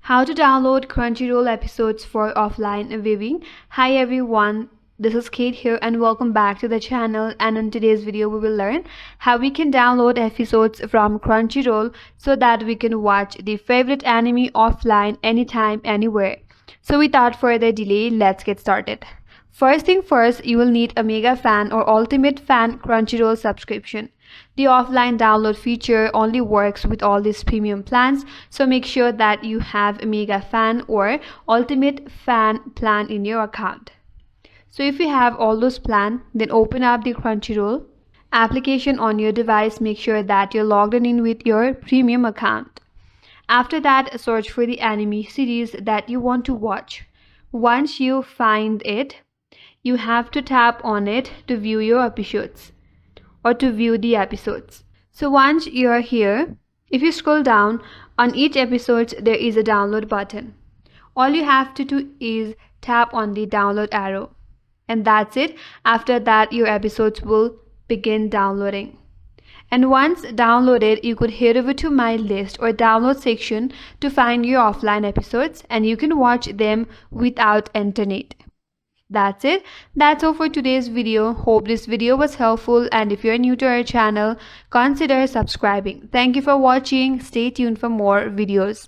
How to download Crunchyroll episodes for offline viewing. Hi everyone, this is Kate here and welcome back to the channel, and in today's video we will learn how we can download episodes from Crunchyroll so that we can watch the favorite anime offline anytime, anywhere. So without further delay, let's get started. First thing first, you will need a Mega Fan or Ultimate Fan Crunchyroll subscription. The offline download feature only works with all these premium plans, so make sure that you have a Mega Fan or Ultimate Fan plan in your account. So if you have all those plans, then open up the Crunchyroll application on your device. Make sure that you're logged in with your premium account. After that, search for the anime series that you want to watch. Once you find it, you have to tap on it to view your episodes or to view the episodes. So once you're here, if you scroll down on each episode, there is a download button. All you have to do is tap on the download arrow, and that's it. After that, your episodes will begin downloading. And once downloaded, you could head over to my list or download section to find your offline episodes, and you can watch them without internet. That's it. That's all for today's video. Hope this video was helpful, and if you're new to our channel, consider subscribing. Thank you for watching. Stay tuned for more videos.